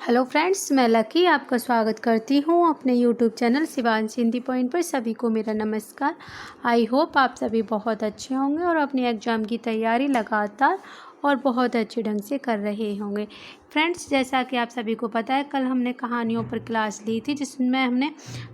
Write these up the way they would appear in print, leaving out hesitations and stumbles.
Hello friends, मैं lucky आपका स्वागत करती हूँ अपने YouTube channel Shivansh Hindi point पर। सभी को मेरा नमस्कार। आई होप आप सभी बहुत अच्छे होंगे और अपने एग्ज़ाम की तैयारी लगातार और बहुत अच्छे ढंग से कर रहे होंगे। फ्रेंड्स, जैसा कि आप सभी को पता है, कल हमने कहानियों पर क्लास ली थी जिसमें हमने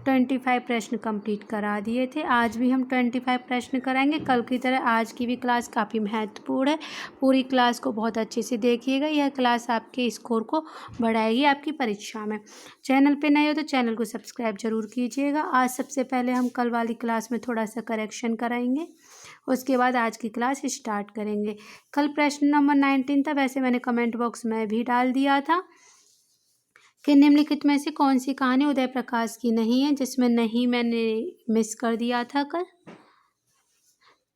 25 प्रश्न कंप्लीट करा दिए थे। आज भी हम 25 प्रश्न कराएंगे। कल की तरह आज की भी क्लास काफ़ी महत्वपूर्ण है। पूरी क्लास को बहुत अच्छे से देखिएगा। यह क्लास आपके स्कोर को बढ़ाएगी आपकी परीक्षा में। चैनल पे नए हो तो चैनल को सब्सक्राइब जरूर कीजिएगा। आज सबसे पहले हम कल वाली क्लास में थोड़ा सा करेक्शन कराएंगे, उसके बाद आज की क्लास स्टार्ट करेंगे। कल प्रश्न नंबर 19 था, वैसे मैंने कमेंट बॉक्स में भी डाल दिया था कि निम्नलिखित में से कौन सी कहानी उदय प्रकाश की नहीं है, जिसमें नहीं मैंने मिस कर दिया था कल।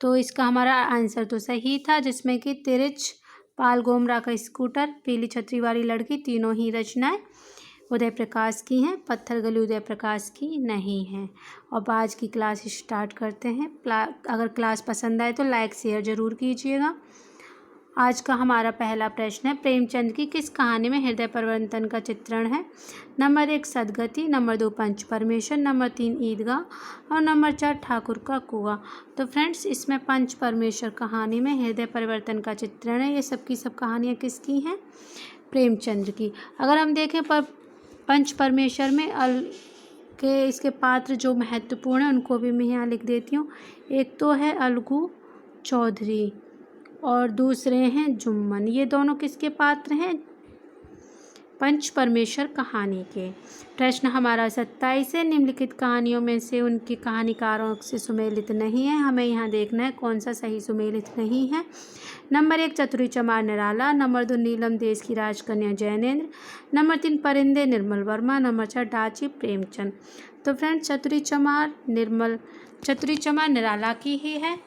तो इसका हमारा आंसर तो सही था, जिसमें कि तिरछ, पाल गोमरा का स्कूटर, पीली छतरी वाली लड़की, तीनों ही रचनाएं उदय प्रकाश की हैं। पत्थर गली उदय प्रकाश की नहीं है। अब आज की क्लास स्टार्ट करते हैं। अगर क्लास पसंद आए तो लाइक शेयर ज़रूर कीजिएगा। आज का हमारा पहला प्रश्न है, प्रेमचंद की किस कहानी में हृदय परिवर्तन का चित्रण है? नंबर 1 सदगति, नंबर 2 पंच परमेश्वर, नंबर 3 ईदगाह और नंबर 4 ठाकुर का कुआं। तो फ्रेंड्स, इसमें पंच परमेश्वर कहानी में हृदय परिवर्तन का चित्रण है। ये सब की सब कहानियाँ किसकी हैं? प्रेमचंद की। अगर हम देखें पंच परमेश्वर में इसके पात्र जो महत्वपूर्ण हैं उनको भी मैं यहाँ लिख देती हूँ। एक तो है अलगू चौधरी और दूसरे हैं जुम्मन। ये दोनों किसके पात्र हैं? पंच परमेश्वर कहानी के। प्रश्न हमारा 27 है, निम्नलिखित कहानियों में से उनकी कहानीकारों से सुमेलित नहीं है। हमें यहाँ देखना है कौन सा सही सुमेलित नहीं है। नंबर 1 चतुरी चमार निराला, नंबर 2 नीलम देश की राजकन्या जैनेन्द्र, नंबर 3 परिंदे निर्मल वर्मा, नंबर 4 डाची प्रेमचंद। तो फ्रेंड्स, चतुरी चमार निराला की ही है,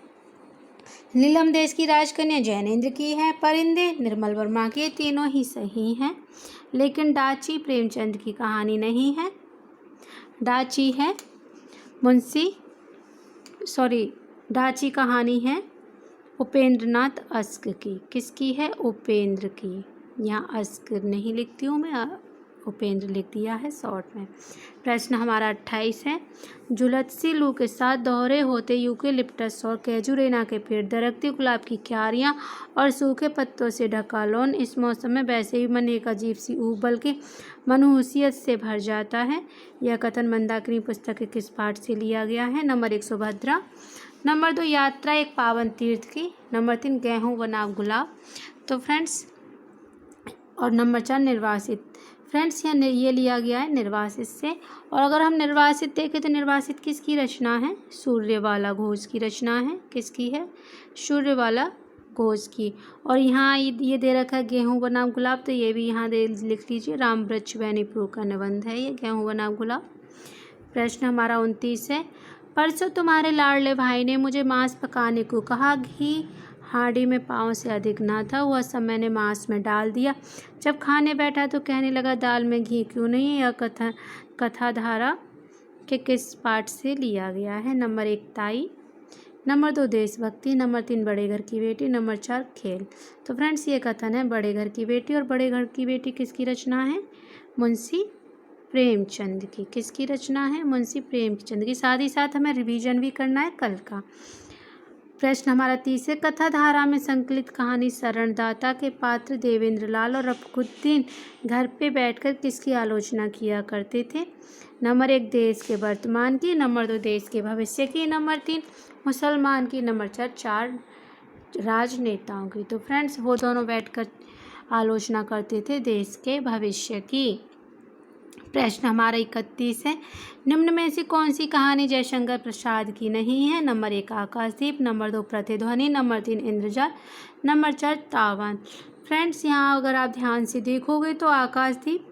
नीलम देश की राजकन्या जैनेन्द्र की है, परिंदे निर्मल वर्मा की, तीनों ही सही हैं। लेकिन डाची प्रेमचंद की कहानी नहीं है। डाची कहानी है उपेंद्रनाथ अस्क की। किसकी है? उपेंद्र की। यहाँ अस्क नहीं लिखती हूँ मैं, उपेंद्र लिख दिया है शॉर्ट में। प्रश्न हमारा 28 है, जुलत्सी लू के साथ दोहरे होते यूकेलिप्टस और कैजुरेना के पेड़, दरकती गुलाब की क्यारियाँ और सूखे पत्तों से ढका लॉन इस मौसम में वैसे ही मन एक अजीब सी ऊब बल्कि मनहूसियत से भर जाता है। यह कथन मंदाकिनी पुस्तक के किस पाठ से लिया गया है? नंबर 1 सुभद्रा, नंबर 2 यात्रा एक पावन तीर्थ की, नंबर 3 गेहूँ बनाम गुलाब। तो फ्रेंड्स, और नंबर 4 निर्वासित। फ्रेंड्स, ये लिया गया है निर्वासित से। और अगर हम निर्वासित देखें तो निर्वासित किसकी रचना है? सूर्यवाला घोष की रचना है। किसकी है? सूर्यवाला घोष की। और यहाँ ये दे रखा है गेहूँ बनाम गुलाब, तो ये भी यहाँ लिख लीजिए, राम वृक्ष वैनीपुर का निबंध है ये गेहूँ बनाम गुलाब। प्रश्न हमारा 29 है, परसों तुम्हारे लाडले भाई ने मुझे मांस पकाने को कहा, घी हांडी में पाँव से अधिक ना था, वह सब मैंने मांस में डाल दिया। जब खाने बैठा तो कहने लगा, दाल में घी क्यों नहीं? यह कथाधारा के किस पाठ से लिया गया है? नंबर 1 ताई, नंबर 2 देशभक्ति, नंबर 3 बड़े घर की बेटी, नंबर 4 खेल। तो फ्रेंड्स, ये कथन है बड़े घर की बेटी। और बड़े घर की बेटी किसकी रचना है? मुंशी प्रेमचंद की। किसकी रचना है? मुंशी प्रेमचंद की। साथ ही साथ हमें रिवीजन भी करना है कल का। प्रश्न हमारा 30 है, कथाधारा में संकलित कहानी शरणदाता के पात्र देवेंद्र लाल और अफकुद्दीन घर पे बैठकर किसकी आलोचना किया करते थे? नंबर 1 देश के वर्तमान की, नंबर 2 देश के भविष्य की, नंबर 3 मुसलमान की, नंबर 4 राजनेताओं की। तो फ्रेंड्स, वो दोनों बैठकर आलोचना करते थे देश के भविष्य की। प्रश्न हमारा 31 है, निम्न में से कौन सी कहानी जयशंकर प्रसाद की नहीं है? नंबर 1 आकाशदीप, नंबर 2 प्रतिध्वनि, नंबर 3 इंद्रजाल, नंबर 4 तावन। फ्रेंड्स, यहाँ अगर आप ध्यान से देखोगे तो आकाशदीप,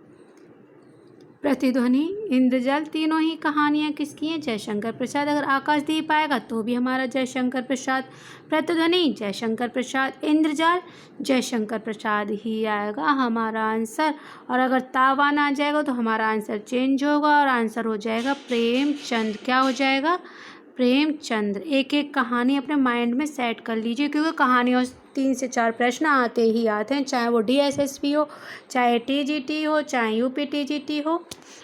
प्रतिध्वनि, इंद्रजाल तीनों ही कहानियाँ किसकी हैं? जयशंकर प्रसाद। अगर आकाशदीप आएगा तो भी हमारा जयशंकर प्रसाद, प्रतिध्वनि जयशंकर प्रसाद, इंद्रजाल जयशंकर प्रसाद ही आएगा हमारा आंसर। और अगर तावान आ जाएगा तो हमारा आंसर चेंज होगा और आंसर हो जाएगा प्रेमचंद। क्या हो जाएगा? प्रेमचंद। एक एक कहानी अपने माइंड में सेट कर लीजिए, क्योंकि कहानियों 3 से 4 प्रश्न आते ही आते हैं, चाहे वो DSSP हो, चाहे TGT हो, चाहे UPTGT हो,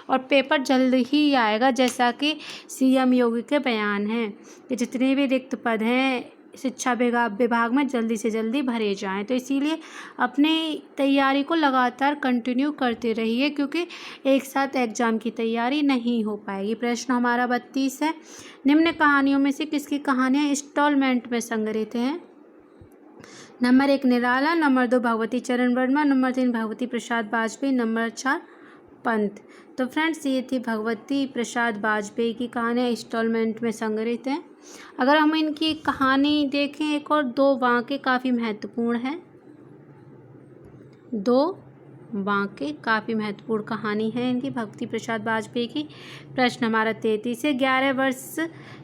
और पेपर जल्द ही आएगा। जैसा कि CM योगी के बयान हैं कि जितने भी रिक्त पद हैं शिक्षा विभाग में जल्दी से जल्दी भरे जाएं। तो इसीलिए अपनी तैयारी को लगातार कंटिन्यू करते रहिए, क्योंकि एक साथ एग्ज़ाम की तैयारी नहीं हो पाएगी। प्रश्न हमारा 32 है। निम्न कहानियों में से किसकी कहानियाँ इंस्टॉलमेंट में संग्रहित हैं? नंबर 1 निराला, नंबर 2 भगवती चरण वर्मा, नंबर 3 भगवती प्रसाद वाजपेयी, नंबर 4 पंत। तो फ्रेंड्स ये थी भगवती प्रसाद वाजपेयी की कहानियाँ इंस्टॉलमेंट में संग्रहित हैं। अगर हम इनकी कहानी देखें, एक और 2 वाक्य काफ़ी महत्वपूर्ण है। 2 वाक्य काफ़ी महत्वपूर्ण कहानी है इनकी, भगवती प्रसाद वाजपेयी की। प्रश्न हमारा 33 है। 11 वर्ष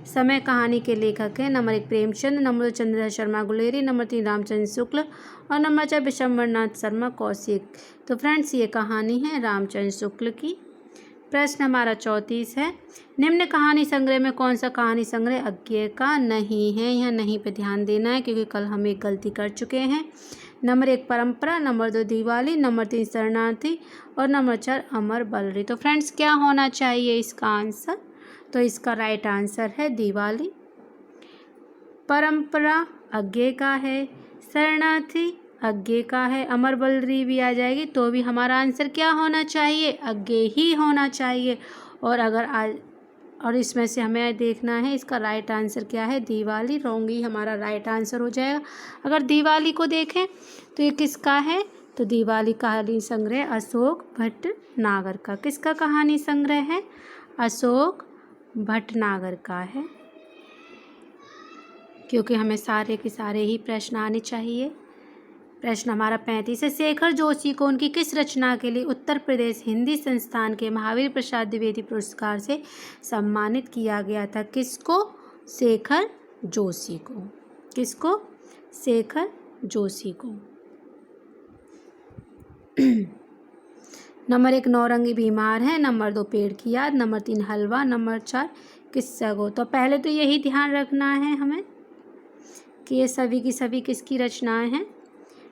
समय कहानी के लेखक हैं। Number 1 Premchand, number 2 Chandradhar Sharma Guleri, number 3 Ramchandra Shukla और नंबर 4 विशंबरनाथ शर्मा कौशिक। तो फ्रेंड्स ये कहानी है रामचंद्र शुक्ल की। प्रश्न हमारा 34 है। निम्न कहानी संग्रह में कौन सा कहानी संग्रह अज्ञेय का नहीं है? यहाँ नहीं पे ध्यान देना है, क्योंकि कल हम एक गलती कर चुके हैं। नंबर 1 परंपरा, नंबर 2 दिवाली, नंबर 3 शरणार्थी और नंबर 4 अमर बलरी। तो फ्रेंड्स क्या होना चाहिए इसका आंसर? तो इसका राइट आंसर है दिवाली। परंपरा अज्ञेय का है, शरणार्थी अज्ञेय का है, अमर बलरी भी आ जाएगी तो भी हमारा आंसर क्या होना चाहिए? अज्ञेय ही होना चाहिए। और इसमें से हमें देखना है इसका राइट आंसर क्या है? दिवाली। रोंगी हमारा राइट आंसर हो जाएगा। अगर दिवाली को देखें तो ये किसका है? तो दिवाली कहानी संग्रह अशोक भटनागर का। किसका कहानी संग्रह है? अशोक भटनागर का है, क्योंकि हमें सारे के सारे ही प्रश्न आने चाहिए। प्रश्न हमारा 35 है। शेखर जोशी को उनकी किस रचना के लिए उत्तर प्रदेश हिंदी संस्थान के महावीर प्रसाद द्विवेदी पुरस्कार से सम्मानित किया गया था? किसको? शेखर जोशी को। किसको? शेखर जोशी को। नंबर 1 नौरंगी बीमार है, नंबर 2 पेड़ की याद, नंबर 3 हलवा, नंबर 4 किस्सा गो। तो पहले तो यही ध्यान रखना है हमें कि ये सभी की सभी किसकी रचनाएं हैं?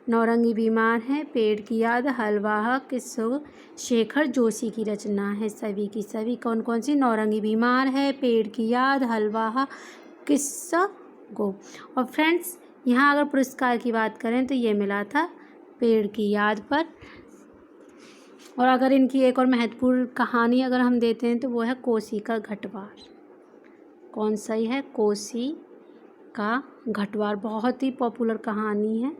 नौरंगी बीमार है, पेड़ की याद, हलवा, किस्सा, शेखर जोशी की रचना है। सभी की सभी कौन कौन सी? नौरंगी बीमार है, पेड़ की याद, हलवा, किस्सा गो। और फ्रेंड्स यहाँ अगर पुरस्कार की बात करें तो ये मिला था पेड़ की याद पर। और अगर इनकी एक और महत्वपूर्ण कहानी अगर हम देते हैं तो वो है कोसी का घटवार। कौन सा ही है? कोसी का घटवार। बहुत ही पॉपुलर कहानी है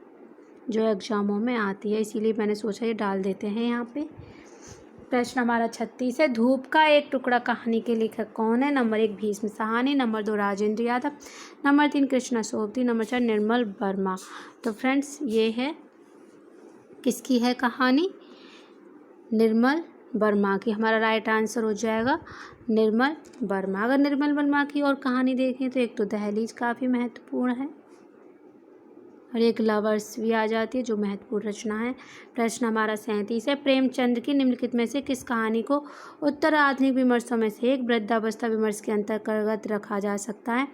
जो एग्जामों में आती है, इसीलिए मैंने सोचा ये डाल देते हैं यहाँ पे। प्रश्न हमारा 36 है। धूप का एक टुकड़ा कहानी के लेखक कौन है? Number 1 Bhishma Sahni, number 2 Rajendra Yadav, number 3 Krishna Sobti, number 4 Nirmal Verma. तो फ्रेंड्स ये है किसकी है कहानी? निर्मल वर्मा की। हमारा राइट आंसर हो जाएगा निर्मल वर्मा। अगर निर्मल वर्मा की और कहानी देखें तो एक तो दहलीज काफ़ी महत्वपूर्ण है और एक लवर्स भी आ जाती है जो महत्वपूर्ण रचना है। प्रश्न हमारा 37 है। प्रेमचंद की निम्नलिखित में से किस कहानी को उत्तर आधुनिक विमर्शों में से एक वृद्धावस्था विमर्श के अंतर्गत रखा जा सकता है?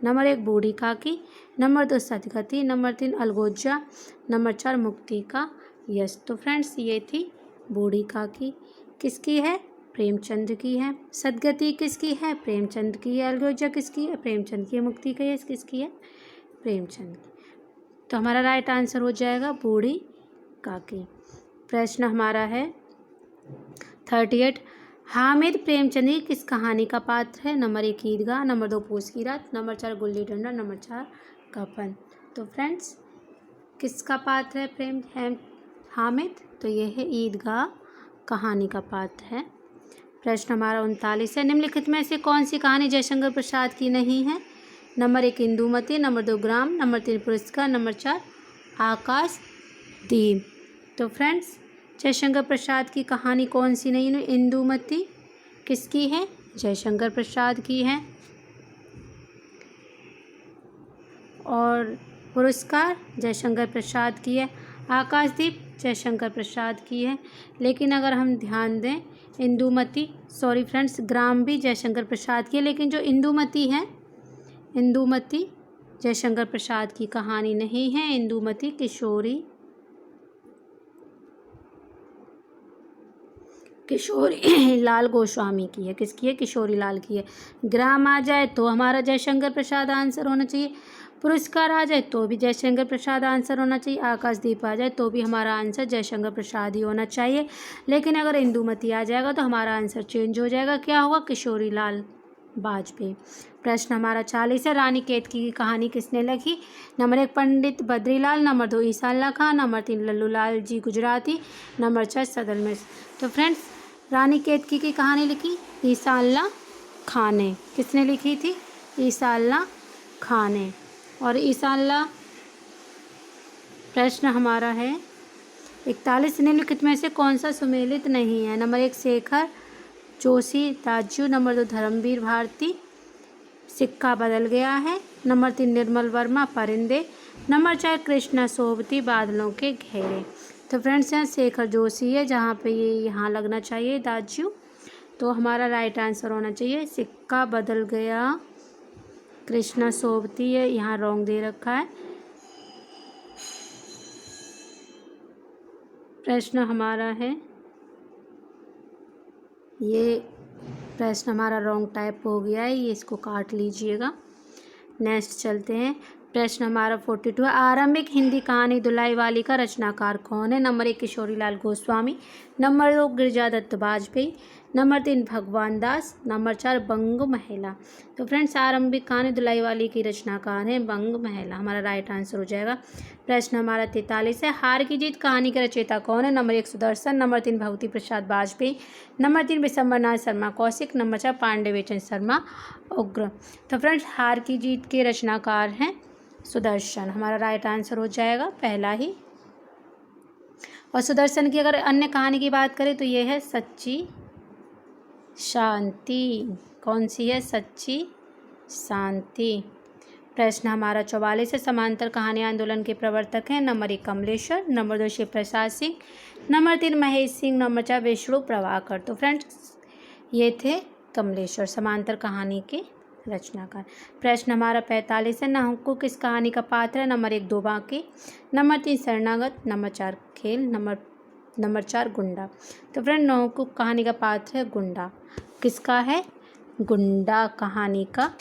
नंबर 1 बूढ़ी काकी, नंबर 2 सतगति, नंबर 3 अलगोजा, नंबर 4 मुक्ति का यश। तो फ्रेंड्स ये थी बूढ़ी काकी। किसकी है? प्रेमचंद की है। सदगति किसकी है? प्रेमचंद की है। अलगोजा किसकी है? प्रेमचंद की है। मुक्ति का यश किसकी है? प्रेमचंद की। तो हमारा राइट आंसर हो जाएगा बूढ़ी काकी। प्रश्न हमारा है 38। हामिद प्रेमचंद की किस कहानी का पात्र है? नंबर 1 ईदगाह, नंबर 2 पूस की रात, नंबर 4 गुल्ली डंडा, नंबर 4 कफन। तो फ्रेंड्स किसका पात्र है हामिद? तो ये है ईदगाह कहानी का पात्र है। प्रश्न हमारा 39 है। निम्नलिखित में से कौन सी कहानी जयशंकर प्रसाद की नहीं है? नंबर 1 इंदुमती, नंबर 2 ग्राम, नंबर 3 पुरस्कार, नंबर 4 आकाशदीप। तो फ्रेंड्स जयशंकर प्रसाद की कहानी कौन सी नहीं है? इंदुमती किसकी है? जयशंकर प्रसाद की है। और पुरस्कार जयशंकर प्रसाद की है। आकाशदीप जयशंकर प्रसाद की है। लेकिन अगर हम ध्यान दें इंदुमती ग्राम भी जयशंकर प्रसाद की है, लेकिन जो इंदुमती है इंदुमती जयशंकर प्रसाद की कहानी नहीं है। इंदुमती किशोरी लाल गोस्वामी की है। किसकी है? किशोरी लाल की है। ग्राम आ जाए तो हमारा जयशंकर प्रसाद आंसर होना चाहिए। पुरस्कार आ जाए तो भी जयशंकर प्रसाद आंसर होना चाहिए। आकाशदीप आ जाए तो भी हमारा आंसर जयशंकर प्रसाद ही होना चाहिए। लेकिन अगर इंदुमती आ जाएगा तो हमारा आंसर चेंज हो जाएगा। क्या होगा? किशोरी लाल वाजपेयी। प्रश्न हमारा 40 है। रानी केतकी की कहानी किसने लिखी? नंबर 1 पंडित बद्रीलाल, नंबर 2 ईसा अल्लाह खां, नंबर 3 लल्लूलाल जी गुजराती, नंबर 4 सदल मिर्स। तो फ्रेंड्स, रानी केतकी की कहानी लिखी ईसा अल्लाह खां ने। किसने लिखी थी? ईसा अल्लाह खां ने। और ईसा अल्लाह, प्रश्न हमारा है 41 निम्नलिखित में से कौन सा सुमेलित नहीं है? नंबर 1 शेखर जोशी ताजू, नंबर 2 धर्मवीर भारती सिक्का बदल गया है, नंबर 3 निर्मल वर्मा परिंदे, नंबर 4 कृष्णा सोबती बादलों के घेरे। तो फ्रेंड्स, यहाँ शेखर जोशी है, जहाँ पे ये यहाँ लगना चाहिए दाजू। तो हमारा राइट आंसर होना चाहिए सिक्का बदल गया। कृष्णा सोबती है, यहाँ रॉन्ग दे रखा है। प्रश्न हमारा है, ये प्रश्न हमारा रॉन्ग टाइप हो गया है, ये इसको काट लीजिएगा। नेक्स्ट चलते हैं। प्रश्न हमारा 42 है। आरंभिक हिंदी कहानी दुलाई वाली का रचनाकार कौन है? Number 1 Kishori Lal Goswami, number 2 गिरिजादत्त Vajpayee, number 3 भगवान दास, नंबर 4 बंग महिला। तो फ्रेंड्स, आरंभिक कहानी दुलाई वाली की रचनाकार है बंग महिला। हमारा राइट आंसर हो जाएगा। प्रश्न हमारा 43 है। हार की जीत कहानी के रचयिता कौन है? नंबर 1 सुदर्शन, नंबर 3 भगवती प्रसाद वाजपेयी, नंबर 3 विशंबरनाथ शर्मा कौशिक, नंबर 4 पांडेवेचन शर्मा उग्र। तो फ्रेंड्स, हार की जीत के रचनाकार हैं सुदर्शन। हमारा राइट आंसर हो जाएगा पहला ही। और सुदर्शन की अगर अन्य कहानी की बात करें तो ये है सच्ची शांति। कौन सी है? सच्ची शांति। प्रश्न हमारा 44 है। समांतर कहानी आंदोलन के प्रवर्तक हैं? Number 1 Kamleshwar, number 2 Shiv Prasad Singh, number 3 Mahesh Singh, number 4 Vishnu Prabhakar. तो फ्रेंड्स, ये थे कमलेश्वर समांतर कहानी के रचनाकार। प्रश्न हमारा 45 है। नहुको किस कहानी का पात्र है? नंबर 1 दो बांके, नंबर 3 शरणागत, नंबर 4 खेल, नंबर 4 गुंडा। तो फ्रेंड, नहुको कहानी का पात्र है गुंडा। किसका है? गुंडा कहानी का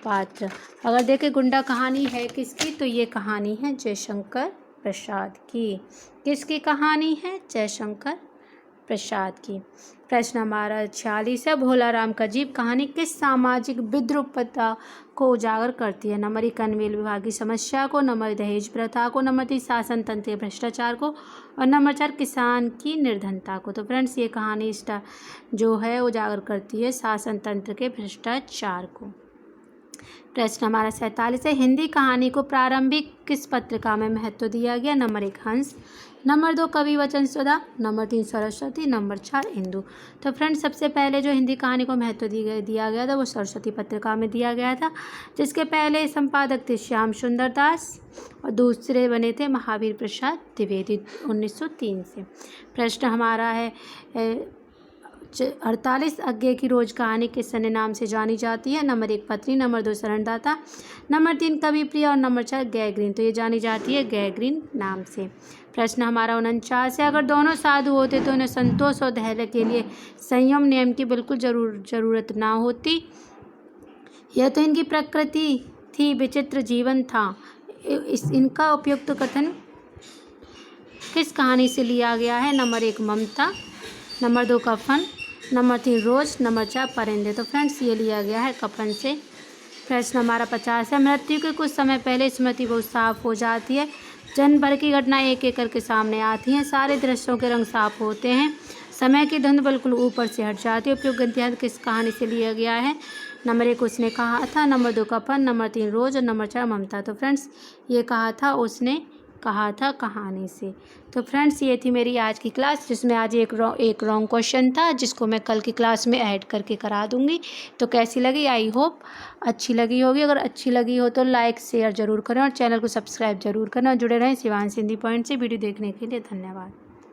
पात्र। अगर देखें गुंडा कहानी है किसकी, तो ये कहानी है जयशंकर प्रसाद की। किसकी कहानी है? जयशंकर प्रसाद की। प्रश्न हमारा 46 है। भोलाराम का जीव कहानी किस सामाजिक विद्रूपता को उजागर करती है? नंबर 1 कनवेल विवाह की समस्या को, नंबर 2 दहेज प्रथा को, नंबर 3 शासन तंत्र के भ्रष्टाचार को, और नंबर 4 किसान की निर्धनता को। तो फ्रेंड्स, ये कहानी जो है उजागर करती है शासन तंत्र के भ्रष्टाचार को। प्रश्न हमारा 47 है। हिंदी कहानी को प्रारंभिक किस पत्रिका में महत्व दिया गया? नंबर 1 हंस, नंबर 2 कवि वचन सुधा, नंबर 3 सरस्वती, नंबर 4 इंदु। तो फ्रेंड्स, सबसे पहले जो हिंदी कहानी को महत्व दिया गया था वो सरस्वती पत्रिका में दिया गया था, जिसके पहले संपादक थे श्याम सुंदर दास और दूसरे बने थे महावीर प्रसाद द्विवेदी 1903 से। प्रश्न हमारा है 48 अज्ञे की रोज कहानी किस अन्य नाम से जानी जाती है? नंबर 1 पत्री, नंबर 2 शरणदाता, नंबर 3 कवि प्रिया और नंबर 4 गैग्रीन। तो ये जानी जाती है गैग्रीन नाम से। प्रश्न हमारा 49 है। अगर दोनों साधु होते तो उन्हें संतोष और धैर्य के लिए संयम नियम की बिल्कुल जरूरत ना होती। यह तो इनकी प्रकृति थी, विचित्र जीवन था। इनका उपयुक्त कथन किस कहानी से लिया गया है? नंबर 1 ममता, नंबर 2 कफन, नंबर 3 रोज, नंबर 4 परिंदे। तो फ्रेंड्स, ये लिया गया है कफन से। प्रश्न हमारा 50 है। मृत्यु के कुछ समय पहले स्मृति बहुत साफ हो जाती है। जन्म भर की घटना एक एक करके सामने आती हैं। सारे दृश्यों के रंग साफ होते हैं। समय की धुंध बिल्कुल ऊपर से हट जाती है। उपयुक्त गद्यांश किस कहानी से लिया गया है? नंबर 1 उसने कहा था, नंबर 2 कफन, नंबर 3 रोज और नंबर 4 ममता। तो फ्रेंड्स, ये कहा था उसने कहा था कहानी से। तो फ्रेंड्स, ये थी मेरी आज की क्लास, जिसमें आज एक रॉन्ग क्वेश्चन था, जिसको मैं कल की क्लास में ऐड करके करा दूंगी। तो कैसी लगी? आई होप अच्छी लगी होगी। अगर अच्छी लगी हो तो लाइक शेयर ज़रूर करें और चैनल को सब्सक्राइब जरूर करना। जुड़े रहें शिवांश हिंदी पॉइंट से। वीडियो देखने के लिए धन्यवाद।